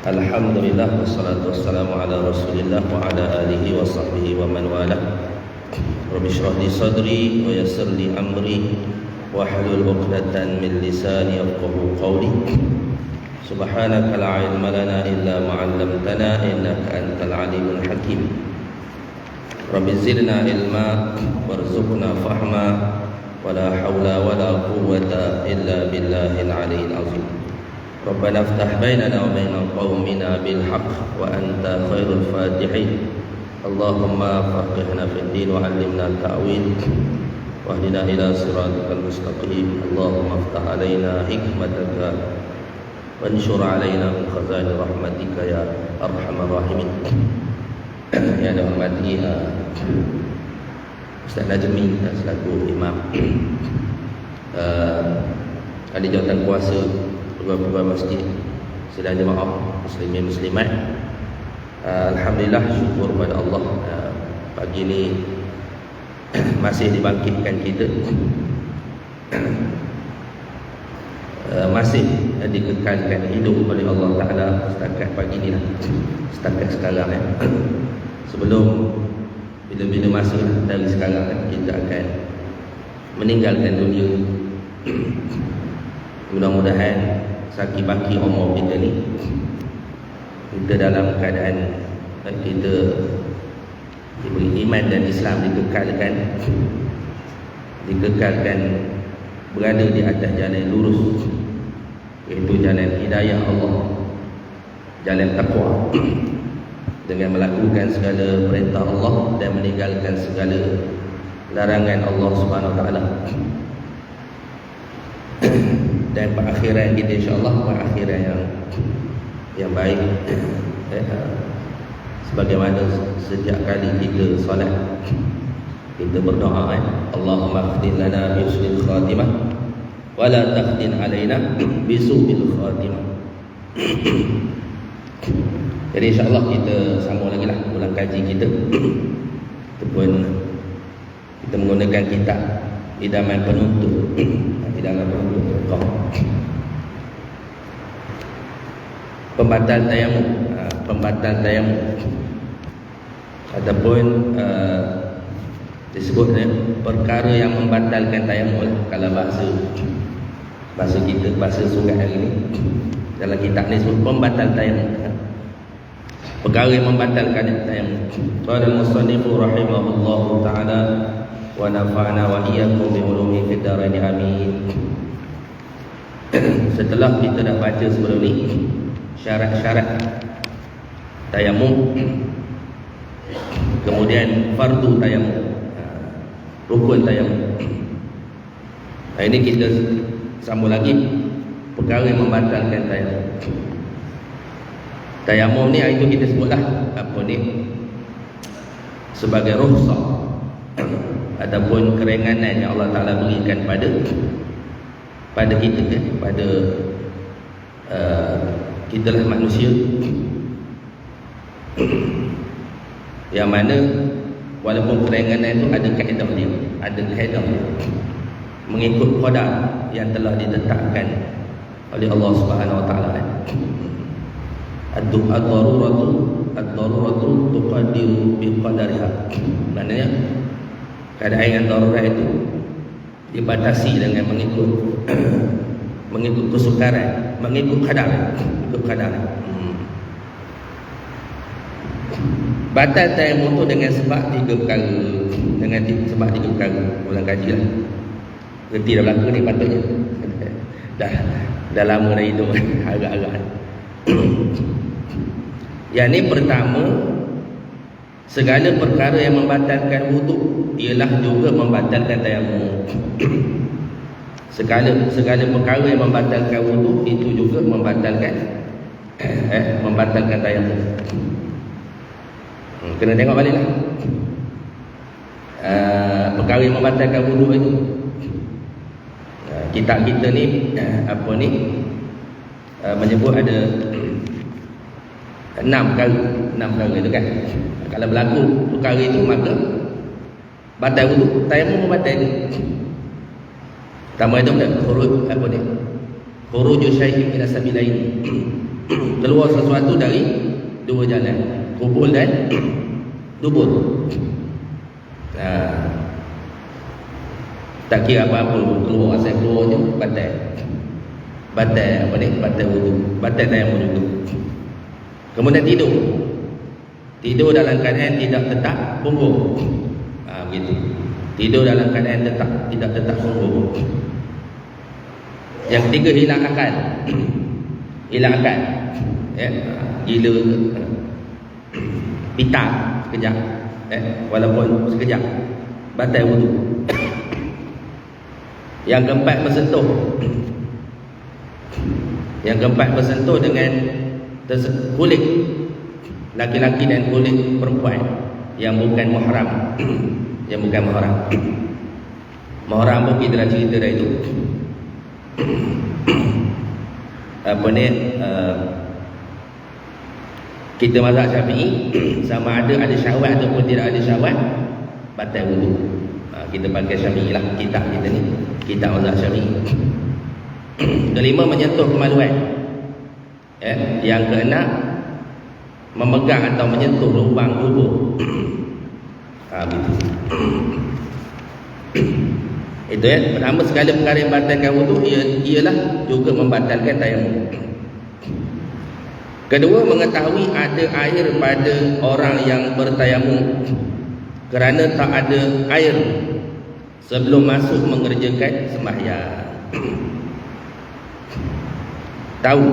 Alhamdulillah wassalatu wassalamu ala Rasulillah wa ala alihi wa sahbihi wa man wala. Rabbi shrah li sadri wa yassir li amri wa hlul 'uqdatan min lisani yafqahu qawli. Subhanaka la ilma lana illa ma 'allamtana innaka antal alimul hakim. Rabbi zidna ilma warzuqna fahma wa la hawla wa la quwwata illa billahil aliyyil azim. Rabbana aftah bainana wa baina qaumina bil haqq wa anta khairul fatihin. Allahumma faqihna fid din wa 'allimna ta'wil wa hdina ila siratal mustaqim. Allahumma aftah alaina hikmataka wa anshur alaina min khazain rahmatika ya arhamar rahimin. Yang dihormati Ustaz Najmi selaku imam ahli jawatan kuasa pegawai masjid, sedang jemaah muslimin muslimat, alhamdulillah, syukur pada Allah, pagi ini masih dibangkitkan kita, masih dikekalkan hidup oleh Allah Ta'ala setakat pagi ni lah, setakat sekarang ya. Sebelum bila-bila masa dari sekarang kita akan meninggalkan dunia. Mudah-mudahan saki-baki umur kita ni, kita dalam keadaan kita diberi iman dan Islam, dikekalkan berada di atas jalan yang lurus, iaitu jalan hidayah Allah, jalan taqwa, dengan melakukan segala perintah Allah dan meninggalkan segala larangan Allah Subhanahu Wa Taala. Dan perakhiran kita insya-Allah perakhiran yang baik, sebagaimana setiap kali kita solat kita berdoa, Allahumma khtin lana bi husnil khatimah wa la takhtin alaina bi su'il khatimah. Jadi insya-Allah kita sambung lagi lah ulang kaji kita. Ataupun kita menggunakan kitab Idaman Penuntut, Idaman Penuntut Fiqh, Pembatalan Tayamum, ataupun disebut perkara yang membatalkan tayamum kalau bahasa kita, bahasa surat hari ni. Dalam kitab ni disebut pembatal tayamum, perkara yang membatalkan tayamum. Qala al-musannifu rahimahullahu ta'ala wa nafa'na wa iyyakum bi ulumihi fid dharain amin. Setelah kita dah baca sebelum ni syarat-syarat tayamum, kemudian fardu tayamum, rukun tayamum, ini kita sambung lagi perkara yang membatalkan tayamum. Tayamum ni hari tu kita sebutlah apa ni, sebagai rukhsah ataupun keringanan yang Allah Ta'ala berikan pada kita, pada kita lah manusia, yang mana walaupun keringanan itu ada kaedah dia, mengikut qadar yang telah ditetapkan oleh Allah Subhanahu Wa Ta'ala. Ad-daruratu tuqaddiru bi qadariha. Maknanya keadaan yang darurat itu dibatasi dengan mengikut kesukaran, mengikut kadar. Batal tayamum itu dengan sebab tiga perkara. Ulang kaji lah, reti dah berlaku ni patutnya. Dah lama dah hidup agak-agak. Yang ni pertama, segala perkara yang membatalkan wuduk ialah juga membatalkan tayamum. Segala perkara yang membatalkan wuduk itu juga membatalkan tayamum. Kena tengok balik lah perkara yang membatalkan wuduk itu. Kitab kita ni menyebut ada 6 perkara itu kan. Kalau berlaku perkara itu maka batal wuduk, tayamum membatal. Pertama itu khurud Khuruju syai'in min as-sabilain. Keluar sesuatu dari dua jalan, kubul dan dubur. Tak kira apa-apa, keluar asal keluar je batal. Batal apa ni? Batal wudu, batal tayamum juga. Kemudian tidur. Tidur dalam keadaan tidak tetap punggung. Begitu. Tidur dalam keadaan tidak tetap punggung. Yang ketiga, hilang akal. Hilang akal. Ya, gila. Pitak sekejap. Walaupun sekejap. Batal wudu. Yang keempat, bersentuh. Yang keempat, bersentuh dengan kulit laki-laki dan kulit perempuan yang bukan muhram. Yang bukan muhram. Muhram pun kita dah cerita dah itu. Apa ni, kita mazhab Syafi'i, sama ada syahwat ataupun tidak ada syahwat, batal wudu. Kita pakai Syafi'i lah, kitab kita ni, kitab mazhab Syafi'i. Kelima, menyentuh kemaluan. Yang keenam, memegang atau menyentuh lubang tubuh. Begitu. Itu pertama segala perkara yang membatalkan wudu ialah juga membatalkan tayamum. Kedua, mengetahui ada air pada orang yang bertayamum kerana tak ada air sebelum masuk mengerjakan sembahyang. Tahu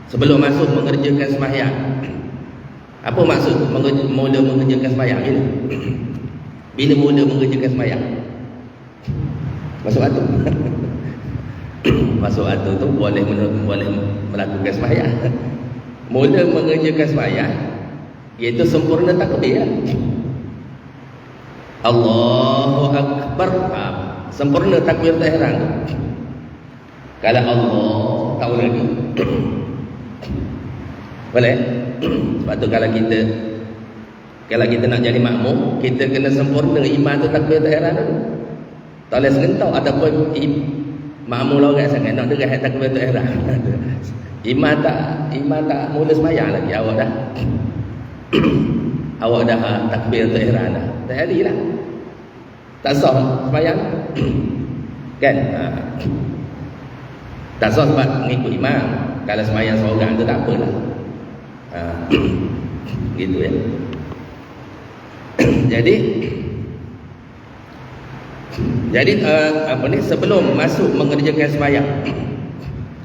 sebelum masuk mengerjakan sembahyang. Apa maksud mula mengerjakan sembahyang? Bila mula mengerjakan sembahyang? Masuk waktu. Masuk waktu tu boleh melakukan sembahyang. Mula mengerjakan sembahyang iaitu sempurna takbir. Allahu Akbar. Sempurna takbir ihram. Kalau Allah tahu lagi. Boleh? Sebab tu kalau kita nak jadi makmum, kita kena sempurna iman tu takbir ihram tu. Tak boleh serentak ataupun makmum lorat sangat nak dengar takbir ihram. Iman tak mula sembahyang lagi, awak dah takbir ihram dah. Tak jadilah. Tak sah sembahyang. Kan? Tak sah sebab mengikut imam. Kalau sembahyang seorang tu tak apalah. Gitu ya. Jadi apa ni, sebelum masuk mengerjakan sembahyang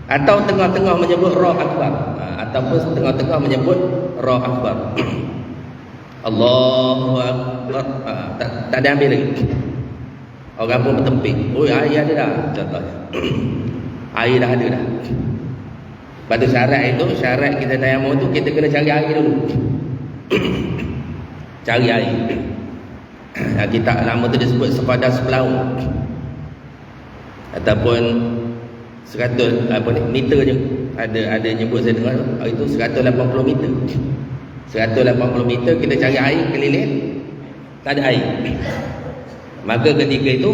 atau tengah-tengah menyebut Allahu Akbar, ataupun tengah-tengah menyebut Allahu Akbar, Allahu Akbar, tak ada ambil lagi. Orang pun bertempik, oi air ada dah, contohnya. Air dah ada dah. Pada syarat kita tayamum tu, kita kena cari air dulu. Cari air. Kita lama tu disebut sepadan sebelau ataupun 100 apa ni, meter je. Ada nyebut, saya dengar itu 180 meter. 180 meter kita cari air keliling, tak ada air. Maka ketika itu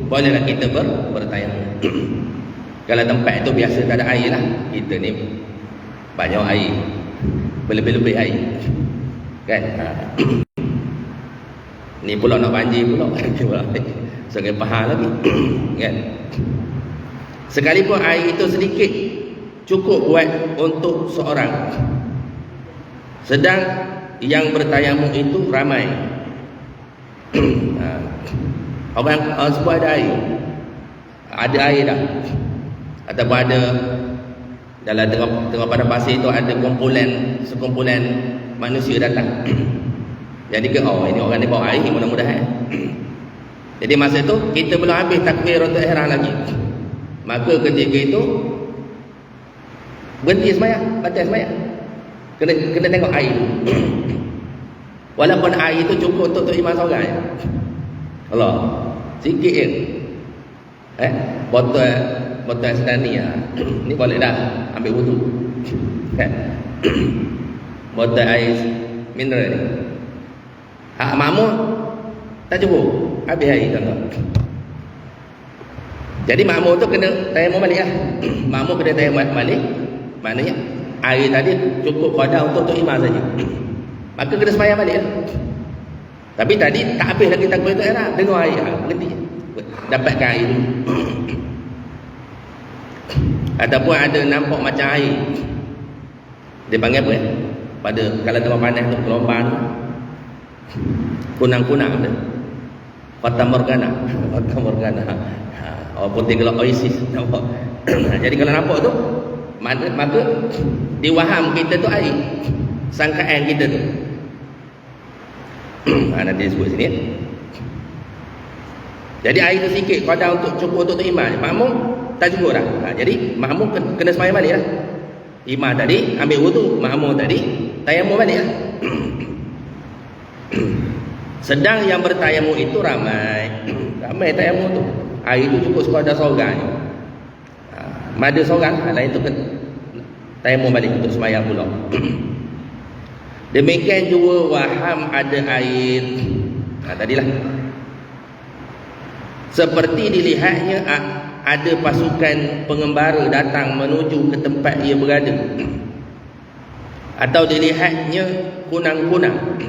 bolehlah kita bertayamum. Kalau tempat itu biasa tak ada air lah, kita ni banyak air, lebih-lebih air kan. Ni pula nak banjir pula sangat pahal lagi kan. Sekalipun air itu sedikit, cukup buat untuk seorang, sedang yang bertayamum itu ramai. Orang sebut ada air dah, ataupun ada dalam tengah padang pasir itu ada sekumpulan manusia datang. Jadi ini orang ni bawa air, mudah-mudahan. Jadi masa itu kita belum habis takbiratul ihram lagi. Maka ketika itu berhenti sembahyang, batal sembahyang. Kena tengok air. Walaupun air itu cukup untuk imam seorang. Allah, sikit je. Botol sedang ni ni boleh dah ambil wudu. Botol air mineral ni. Hak makmum tak cukup, habis air tuan-tuan. Jadi makmum tu kena tayamum balik lah. Makmum kena tayamum balik. Maknanya air tadi cukup qada untuk imam saja. Maka kena sembahyang balik lah. Tapi tadi tak habis lagi takbiratul ihram, dengar air berhenti. Dapatkan air dulu. Ataupun ada nampak macam air. Dia panggil apa ya? Pada kalau tengah panas tu gelombang kunang-kunang tu. Fata Morgana. Fata Morgana. Putih gelap Oasis nampak. Jadi kalau nampak tu maka diwaham kita tu air. Sangkaan kita tu. Nanti disebut sini. Jadi air tu sikit qada untuk cukup untuk imam. Makmum tak cukup dah. Jadi makmum kena sembahyang balik lah. Imam tadi ambil wudu, makmum tadi tayamum balik lah. Sedang yang bertayamum itu ramai tayamum tu. Air tu cukup sekadar seorang. Ada seorang, lain tu tayamum balik untuk sembahyang pula. Demikian juga waham ada air. Tadilah. Seperti dilihatnya ada pasukan pengembara datang menuju ke tempat ia berada. Atau dilihatnya kunang-kunang.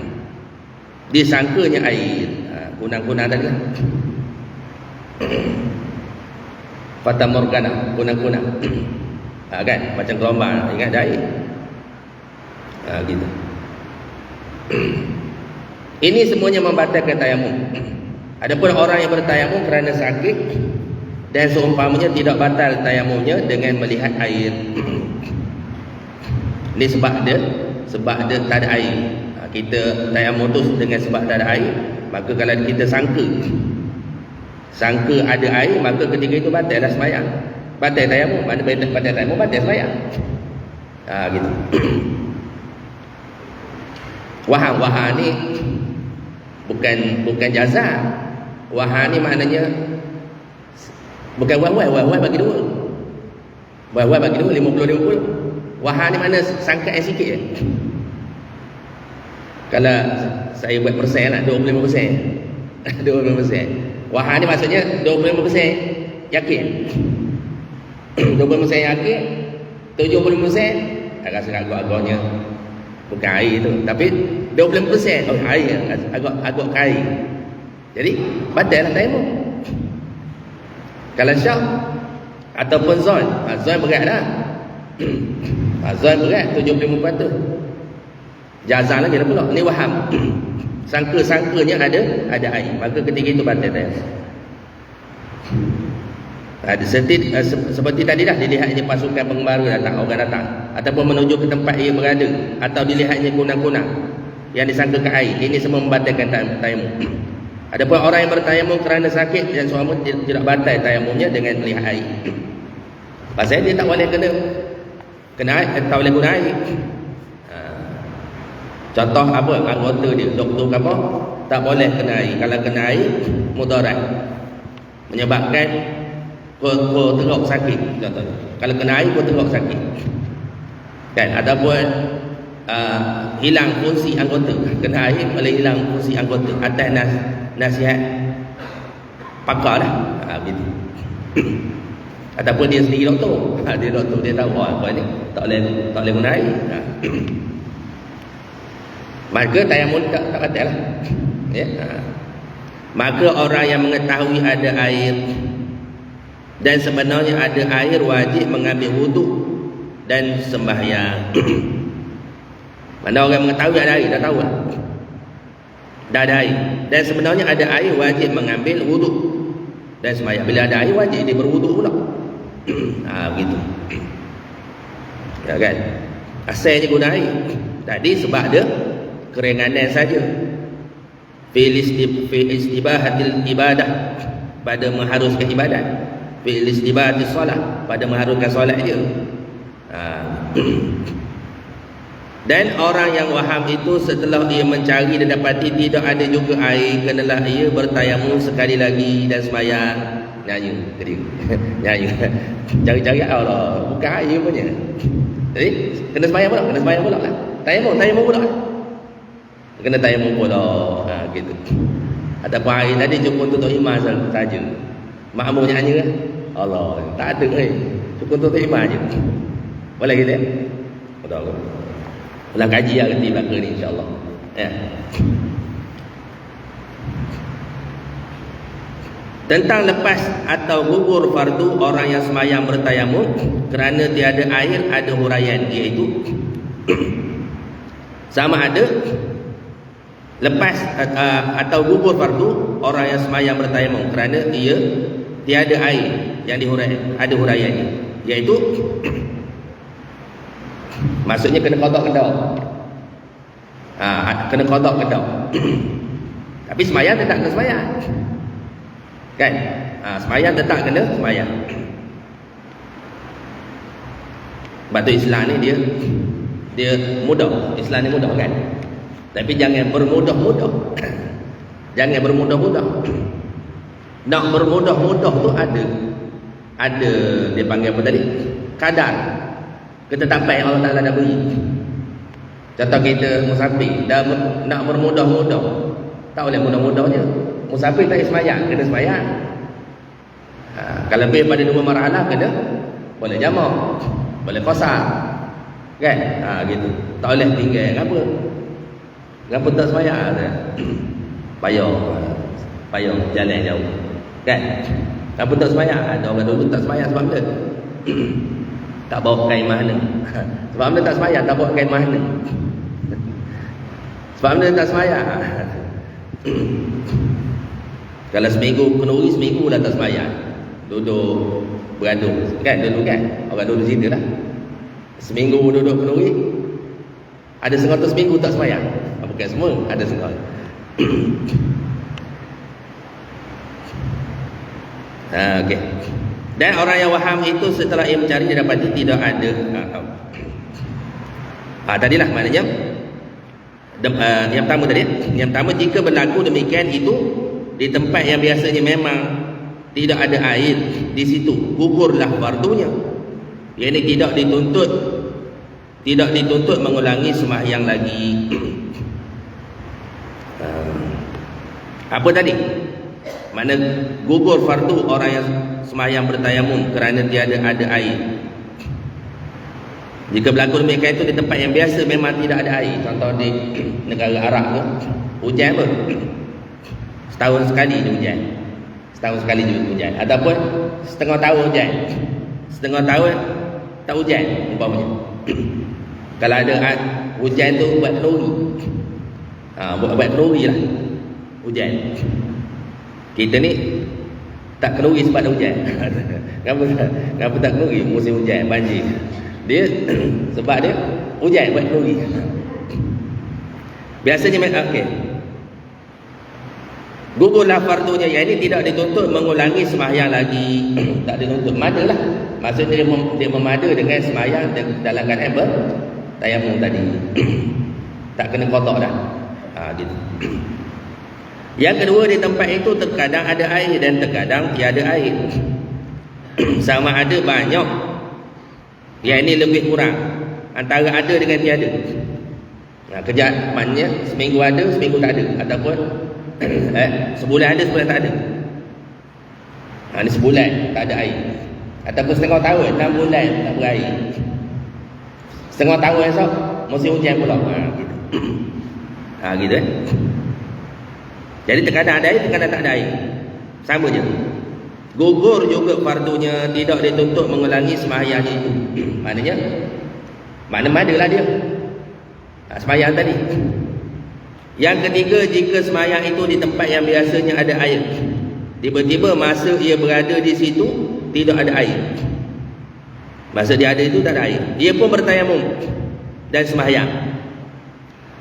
Disangkanya air. Kunang-kunang tadi lah. Fata Morgana, kunang-kunang. Kan? Macam gelombang, ingat ada air. Gitu. Ini semuanya membatalkan tayamum. Adapun orang yang bertayamum kerana sakit dan seumpamanya tidak batal tayamumnya dengan melihat air. Ini sebab dia tak ada air. Kita tayamum tu dengan sebab tak ada air, maka kalau kita sangka ada air, maka ketika itu batal dah sembahyang. Batal tayamum, mana batal tayamum, batal sembahyang. Gitu. Waham ni bukan jaza. Waham ni maknanya bukan wah bagi dua. Wah bagi dua 50-50. Waham ni mana sangkaan sikit je. Kalau saya buat persen lah 25%. 25%. Waham ni maksudnya 25% yakin. 20% yakin, 70% rasa agak-agaknya bukan air tu, tapi 20% air agak air. Jadi batal lah tayamum. Kalau syak ataupun zon, zon berat dah. Zon berat 75%. Jazah lagi dah pula. Ni waham. Sangka-sangkanya ada air, maka ketika itu batal tayamum. Seperti tadi dah dilihatnya pasukan pengembara datang, orang datang, ataupun menuju ke tempat ia berada, atau dilihatnya kunang-kunang yang disangkakan air. Ini semua membatalkan tayamum. Adapun orang yang bertayamum kerana sakit dan suama tidak batal tayamumnya dengan melihat air. Pasal dia tak boleh kena air, tak boleh guna air. Contoh apa? Anggota dia, doktor ke apa, tak boleh kena air. Kalau kena air, mudarat, menyebabkan kau teruk sakit. Contohnya, kalau kena air kau teruk sakit, kan? Ataupun hilang fungsi anggota. Kena air boleh hilang fungsi anggota atas nasihat pakar lah. Begitu. Ataupun dia sendiri doktor. Dia doktor, dia tahu apa ni tak boleh guna air. Maka tayamum tak batal lah. Ya. Maka orang yang mengetahui ada air dan sebenarnya ada air, wajib mengambil wuduk dan sembahyang. Mana orang mengetahui ada air, dah tahu lah, dah ada air, dan sebenarnya ada air, wajib mengambil wuduk dan sembahyang. Bila ada air, wajib dia berwuduk pula. Begitu. Ya kan? Asalnya guna air tadi sebab dia keringanan saja. Fil istibahatil ibadah, pada mengharuskan ibadat. Fil istibahatis solat, pada mengharuskan solat dia. Dan orang yang waham itu setelah ia mencari dan dapati tidak ada juga air, kenalah ia bertayamum sekali lagi dan sembahyang. Nyanyi nyanyi cari-cari Allah, bukan air punya. Jadi kena sembahyang pula lah. Tayamum pula lah. Kena tayamum pula. Gitu. Ataupun air tadi cukup untuk imam saja. Makmum nyanyi lah. Allah, tak ada cukup untuk iman je. Boleh kita? Betul. Ulang kaji lah nanti belakang ni insya-Allah. Ya. Tentang lepas atau gugur fardu orang yang semayang bertayamum kerana tiada air, ada huraian, iaitu sama ada lepas atau gugur fardu orang yang semayang bertayamum kerana ia tiada air yang dihuraikan, ada huraiannya, iaitu maksudnya kena qada kedau. Kena qada kedau. Tapi semayang tetap kena semayang. Kan? Semayang tetap kena semayang. Sebab tu Islam ni dia mudah. Islam ni mudah kan? Tapi jangan bermudah-mudah. Jangan bermudah-mudah. Nak bermudah-mudah tu ada dia panggil apa tadi? Kadar ketetapan yang Allah Ta'ala dah beri. Contoh kita musafir dah nak bermudah-mudah, tak boleh mudah-mudah je. Musafir tak semayang, kena semayang. Kalau lebih pada 2 marhalah kena boleh jamak, boleh qasar. Kan? Gitu. Tak boleh tinggal apa. Ngapa tak semayang? Payah jalan jauh. Kan? Ngapa tak semayang? Ada orang dulu tak semayang sebab dia tak bawa kain mahna. Sebab dia tak semayang, tak bawa kain mahna. Sebab dia tak semayang. Kalau seminggu kenduri, seminggu dah tak semayang. Duduk bergaduh. Kan dulu kan? Orang dulu cerita lah. Seminggu duduk kenduri, ada setengah seminggu tak semayang. Bukan semua, ada setengah. Okey. Dan orang yang waham itu setelah ia mencari dia dapati tidak ada. Tadilah maknanya yang pertama tadi. Yang pertama, jika berlaku demikian itu di tempat yang biasanya memang tidak ada air, di situ gugurlah fardunya. Ia ini tidak dituntut mengulangi sembahyang lagi. Apa tadi? Mana gugur fardu orang yang sembahyang bertayamum kerana tiada ada air. Jika berlaku demikian itu di tempat yang biasa memang tidak ada air. Contoh di negara Arab tu, hujan apa? Setahun sekali dia hujan. Setahun sekali dia hujan. Ataupun setengah tahun hujan. Setengah tahun tak hujan umpamanya. Kalau ada hujan tu buat kenduri. Buat kenduri lah hujan. Kita ni tak kenduri sebab ada hujan. Kenapa tak kenduri? Musim hujan, banjir. Dia sebab dia hujan buat kenduri. Biasanya okey. Gugurlah fardunya, yang ini tidak dituntut mengulangi sembahyang lagi. Tak dituntut, madalah. Maksudnya dia memada dengan sembahyang dalam keadaan bertayamum tadi. Tak kena kotak dah. Gitu. Yang kedua, di tempat itu terkadang ada air dan terkadang tiada air. Sama ada banyak, yang ini lebih kurang, antara ada dengan tiada. Kejap maknanya seminggu ada, seminggu tak ada. Ataupun sebulan ada, sebulan tak ada. Ini sebulan tak ada air. Ataupun setengah tahun, 6 bulan tak berair. Setengah tahun esok musim hujan pula. Gitu. Gitu Jadi terkadang ada air, terkadang tak ada air. Sama je. Gugur juga fardunya, tidak dituntut mengulangi sembahyang itu. Maknanya mana-manalah dia. Sembahyang tadi. Yang ketiga, jika sembahyang itu di tempat yang biasanya ada air, tiba-tiba masa ia berada di situ tidak ada air. Masa dia ada itu tak ada air, dia pun bertayamum dan sembahyang,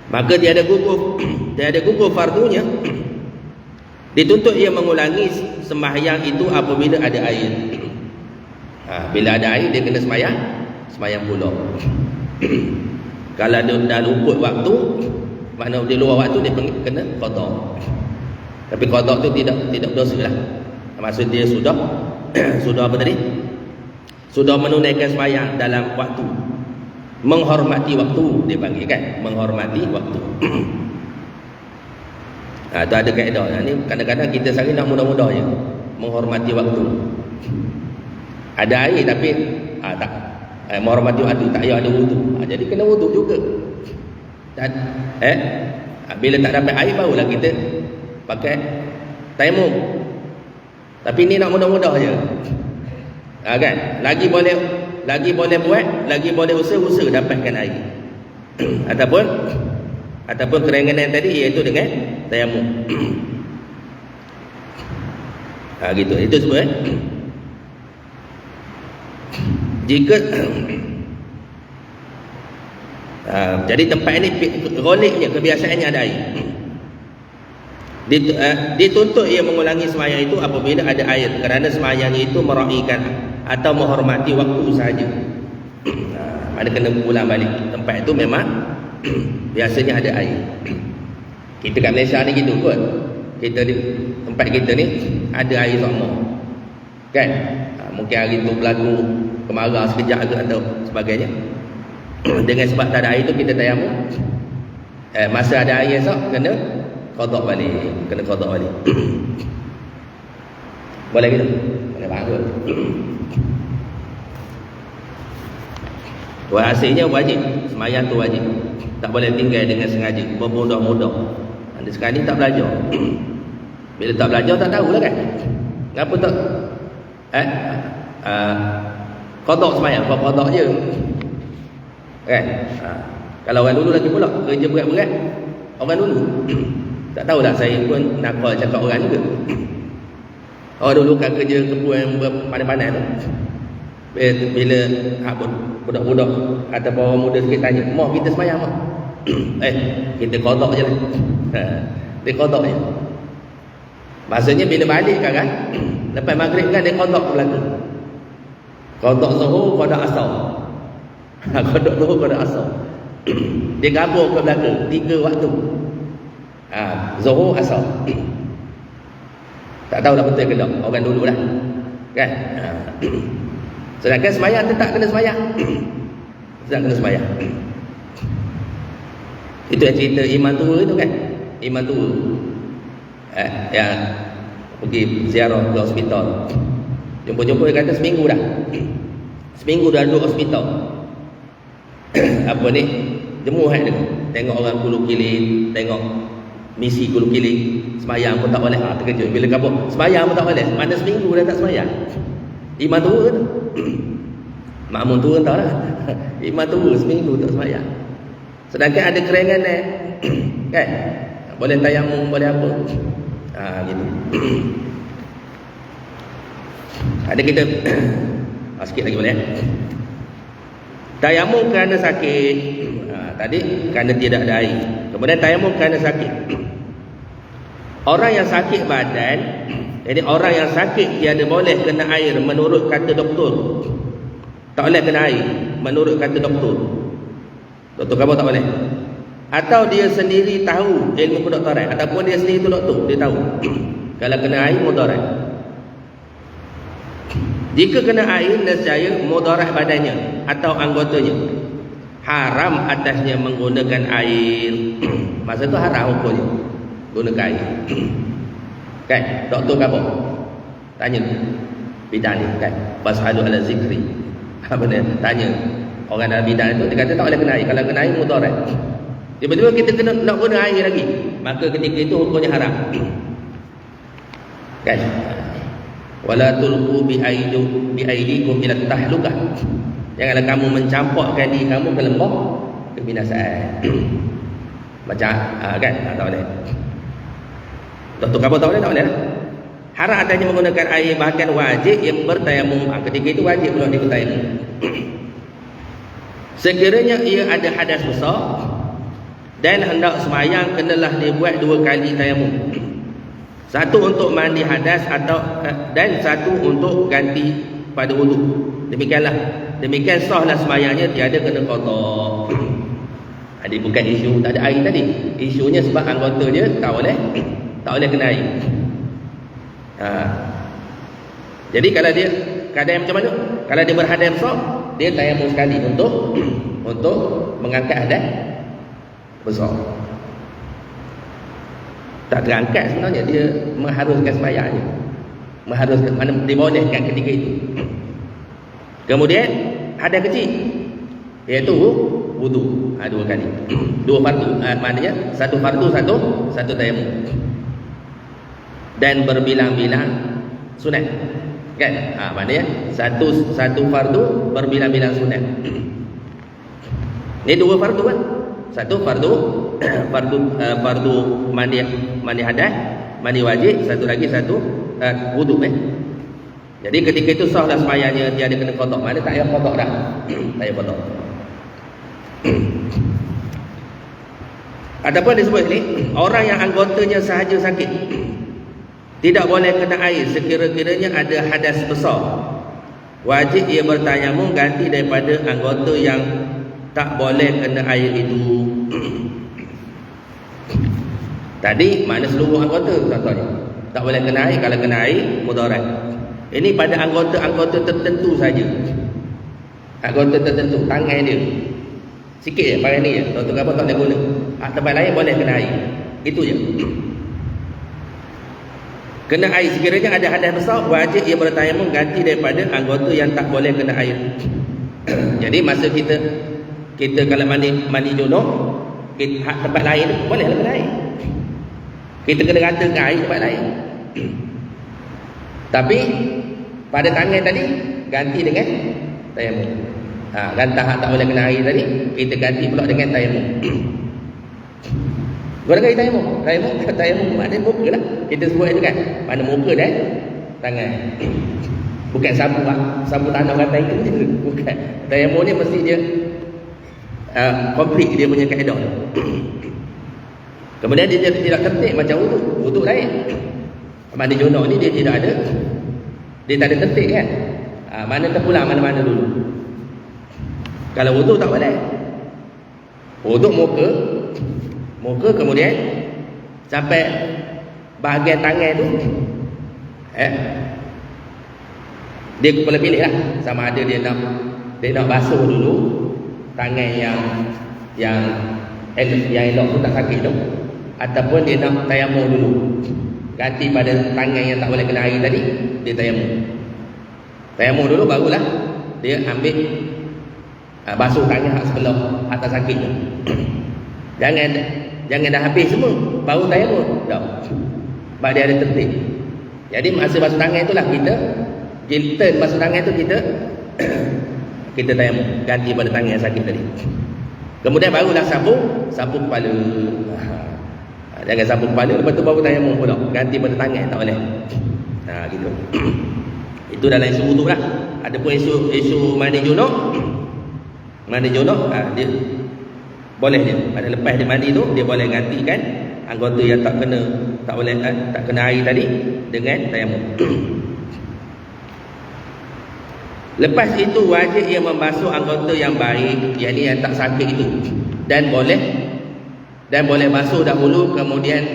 maka tiada gugur fardunya. Dituntut ia mengulangi sembahyang itu apabila ada air. Bila ada air dia kena sembahyang pula. Kalau dia dah luput waktu, maknanya dia luar waktu, dia kena qada. Tapi qada tu tidak berdosa lah. Maksud dia sudah apa tadi? Sudah menunaikan sembahyang dalam waktu. Menghormati waktu dia panggil kan? Menghormati waktu. Tu ada kaedah. Ni kadang-kadang kita sehari nak mudah-mudah je. Menghormati waktu. Ada air tapi tak menghormati waktu, tak payah ada wudu. Jadi kena wudu juga. Bila tak dapat air barulah kita pakai tayamum. Tapi ni nak mudah-mudah je. Kan? Lagi boleh buat, lagi boleh usaha dapatkan air. ataupun keringanan tadi iaitu dengan tayamum. Gitu. Itu semua. Jika jadi tempat ini roliknya, kebiasaannya ada air. Dituntut ia mengulangi sembahyang itu apabila ada air, kerana sembahyangnya itu meraihkan atau menghormati waktu sahaja. Mana kena ulang balik. Tempat itu memang biasanya ada air. Kita kat Malaysia ni gitu kot. Tempat kita ni ada air semua. Kan? Mungkin hari tu berlaku kemarau sekejap ke atau sebagainya. Dengan sebab tak ada air tu kita tayamum. Masa ada air esok kena qada balik. Boleh gitu? Boleh bagus. Hasilnya wajib. Sembahyang tu wajib. Tak boleh tinggal dengan sengaja, bermudah-mudah. Anda sekarang ni tak belajar. Bila tak belajar tak tahulah kan. Kenapa tak qada sembahyang, qada je. Kan? Kalau orang dulu lagi pula kerja berat-berat, orang dulu tak tahulah, saya pun nak cakap orang juga. Orang dulu kan kerja kebun yang panas-panas tu. Bila budak-budak ataupun orang muda sikit tanya, "Mah kita sembahyang mah?" Kita qada je lah. Dia qada je. Maksudnya bila balik kan, lepas maghrib kan dia qada berlaku. Qada zuhur, qada asar. Qada zuhur, qada asar. Dia gabung ke belakang 3 waktu. Zuhur, asar. Tak tahulah betul ke tak, orang dulu lah. Kan? Sedangkan sembahyang tetap kena sembahyang. Itu yang cerita iman tua itu kan. Iman tua yang pergi ziarah ke hospital. Jumpa-jumpa dia kata seminggu dah duduk hospital. Apa ni, jemuh dia. Tengok orang kulu kiling, tengok misi kulu kiling, sembahyang pun tak boleh. Terkejut bila kabur, sembahyang pun tak boleh. Mana seminggu dah tak sembahyang. Iman tua tu. Makmum tua entah lah. Iman tua seminggu tak sembahyang. Sedangkan ada keringanan kan, boleh tayamum, boleh apa. Gitu. Ada kita sikit lagi boleh. Tayamum kerana sakit. Tadi kerana tidak ada air. Kemudian tayamum kerana sakit. Orang yang sakit badan, jadi orang yang sakit tiada boleh kena air menurut kata doktor. Tak boleh kena air menurut kata doktor. Doktor kamu tak boleh. Atau dia sendiri tahu ilmu kedoktoran, ataupun dia sendiri tu doktor, dia tahu kalau kena air mudarat. Jika kena air, nescaya mudarat badannya atau anggotanya. Haram atasnya menggunakan air. Masa tu haram hukumnya gunakan air. Kan? Doktor kamu tanya bidan ni kan, fasalu ala zikri. Apa dia tanya orang dalam bidan itu, dia kata tak boleh kena air. Kalau kena air mudarat. Tiba-tiba kita kena nak guna air lagi, maka ketika itu hukumnya haram. Kan? Wala tulqu bi aidikum ila tahlukah. Janganlah kamu mencampakkan diri kamu ke lembah kebinasaan. Macam kan? Tak boleh. Doktor kamu tak boleh, tak boleh. Haram adanya menggunakan air, bahkan wajib yang bertayamum. Ketika itu wajib pula dia bertayamum. Sekiranya ia ada hadas besar dan hendak sembahyang, kenalah dia buat 2 kali tayamum. Satu untuk mandi hadas dan satu untuk ganti pada wudu. Demikian sahlah sembahyangnya, tiada kena qada. Ada bukan isu tak ada air tadi. Isunya sebab anggota dia tak boleh kena air. Jadi kalau dia keadaan macam mana? Kalau dia berhadas besar, dia tayamum sekali untuk mengangkat hadas besar. Tak terangkat sebenarnya, dia mengharuskan sembahyangnya. Mengharuskan, mana dibolehkan ketika itu. Kemudian hadas kecil, iaitu wudu. Dua kali. Dua fardu. Maknanya satu fardu, satu tayamum. Dan berbilang-bilang sunat. Kan? Maknanya satu fardu berbilang-bilang sunat. Ini dua fardu kan? Satu fardu fardu mandi hadas, mandi wajib, satu lagi wudu Jadi ketika itu sahlah sembahyangnya, dia ada kena qada. Mana tak payah qada dah. Tak payah qada. Adapun disebut ni, orang yang anggotanya sahaja sakit tidak boleh kena air sekira-kiranya ada hadas besar. Wajib ia bertayamum ganti daripada anggota yang tak boleh kena air itu. Tadi mana seluruh anggota contohnya tak boleh kena air. Kalau kena air mudarat. Ini pada anggota-anggota tertentu saja. Anggota tertentu, tangan dia sikit je, pakai ni je, untuk apa tak boleh guna. Tempat lain boleh kena air. Itu je. Kena air sekiranya ada hadas besar, wajib ia bertayamum ganti daripada anggota yang tak boleh kena air. Jadi masa kita kalau mandi junub, tempat lain tu bolehlah kena air. Kita kena ratakan air tempat lain. Tapi pada tangan tadi ganti dengan tayamum. Dan tahap tak boleh kena air tadi, kita ganti pula dengan tayamum. Gunakan tayamum maknanya muka lah. Kita sebut itu kan, mana muka dan tangan. Bukan sapu tanah kata itu. Bukan. Tayamum ni mesti dia komplit dia punya kaedah. Kemudian dia tidak tertib macam wudu. Wudu lain. Mandi junub ni dia tidak ada, dia tak ada tertib kan. Mana terpulang mana-mana dulu. Kalau wudu tak boleh. Wudu muka kemudian sampai bahagian tangan tu dia boleh pilih lah, sama ada dia nak basuh dulu tangan yang elok tu tak sakit tu, ataupun dia nak tayamum dulu. Ganti pada tangan yang tak boleh kena air tadi, dia tayamum dulu, barulah dia ambil basuh tangan sebelah atas sakit tu. Jangan dah habis semua baru tayamum. Tak. Sebab dia ada tertib. Jadi masa basuh tangan itulah kita turn basuh tangan tu kita tayamum ganti pada tangan yang sakit tadi. Kemudian barulah sapu kepala. Jangan sapu kepala lepas tu baru tayamum pula. Ganti pada tangan tak boleh. Gitu. Itu dalam isu wudu lah. Adapun isu mandi junub, dia boleh je. Pada lepas dia mandi tu dia boleh gantikan anggota yang tak kena air tadi dengan tayamum. Lepas itu wajib ia membasuh anggota yang baik, yakni yang tak sakit itu, dan boleh basuh dahulu kemudian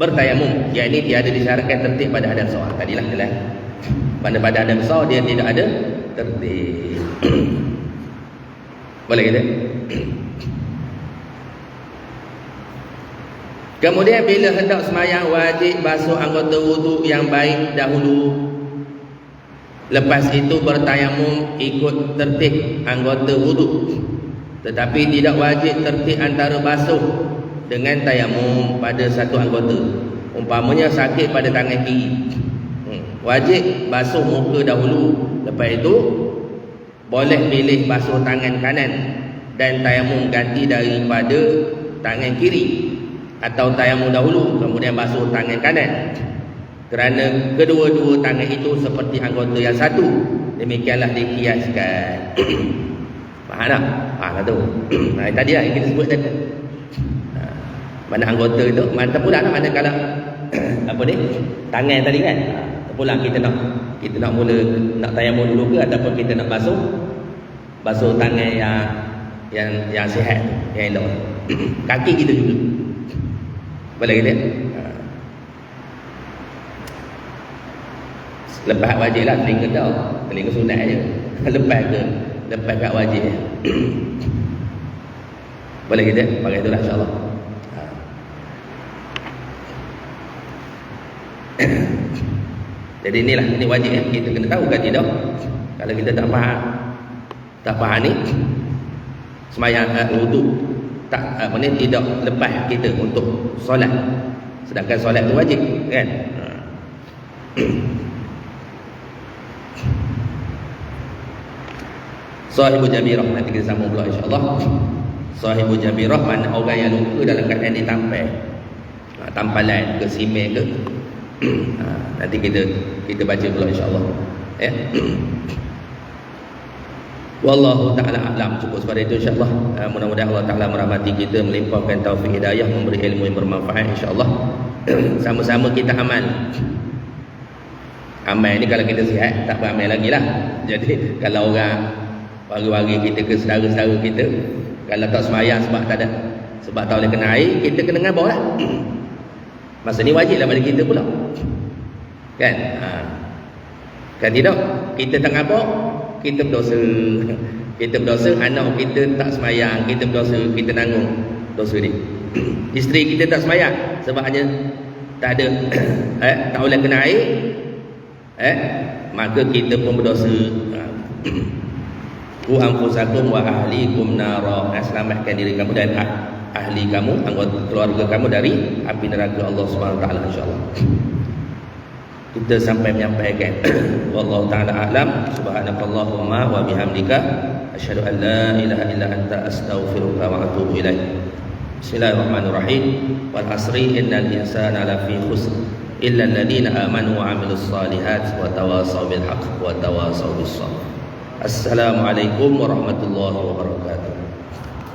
bertayamum, yakni dia ada disyaratkan tertib pada hadas besar. Tadilah jelas. Pada hadas besar dia tidak ada tertib. Boleh kita? Kemudian bila hendak sembahyang wajib basuh anggota wudu yang baik dahulu. Lepas itu bertayamum ikut tertib anggota wudu. Tetapi tidak wajib tertib antara basuh dengan tayamum pada satu anggota. Umpamanya sakit pada tangan kiri, wajib basuh muka dahulu. Lepas itu boleh pilih basuh tangan kanan dan tayamum ganti daripada tangan kiri, atau tayamum dahulu kemudian basuh tangan kanan, kerana kedua-dua tangan itu seperti anggota yang satu. Demikianlah dikiaskan. Faham tak? Faham tu. Tadi lah yang kita sebut tadi. Mana anggota itu, mana terpulang lah. Mana kalau apa ni, tangan tadi kan, terpulang kita nak mula nak tayamum dulu ke, ataupun kita nak basuh tangan yang sihat, yang elok. Kaki kita juga boleh kita lepas wajib lah. Telinga sunat je. Lepas kat wajib boleh kita pakai itulah insyaAllah. Jadi ini wajib kita kena tahu kan tidak. Kalau kita tak faham Tak faham ni sembahyang wudu tak tidak lepas kita untuk solat, sedangkan solat tu wajib kan. Sahibu Jabirah, nanti kita sambung pula insya-Allah. Sahibu Jabirah mana orang yang lupa dalam keadaan ditampal, tampalan ke simen ke. Nanti kita baca pula insya-Allah ya. Wallahu ta'ala a'lam. Cukup sepada itu insya-Allah. Mudah-mudahan Allah Ta'ala merahmati kita, melimpahkan taufik hidayah, memberi ilmu yang bermanfaat insya-Allah. Sama-sama kita amal. Amal ni kalau kita sihat tak beramal lagi lah. Jadi kalau orang bagi kita ke saudara-saudara kita, kalau tak semayang sebab tak boleh kena air, kita kena ngabah lah. Masa ni wajib lah pada kita pula kan. Kan tidak, kita tak ngabah, kita berdosa. Kita berdosa, anak kita tak semayang, kita berdosa, kita tanggung dosa dia. Isteri kita tak semayang sebab hanya tak ada tak boleh kena air, maka kita pun berdosa. Ku anfusakum wa ahlikum nara. Selamatkan diri kamu dan ahli kamu, anggota keluarga kamu dari api neraka Allah Subhanahu wa taala insyaallah. Kita sampai menyampaikan wallahu taala a'lam. Subhanakallahumma wa bihamdika asyhadu an la ilaha illa anta astaghfiruka wa atubu ilaik. Bismillahirrahmanirrahim. Wal asri innal insana lafi khusr illa alladhina amanu wa 'amilus solihat wa tawasaw bil haqq wa tawasaw bis sabr. Assalamualaikum warahmatullahi wabarakatuh.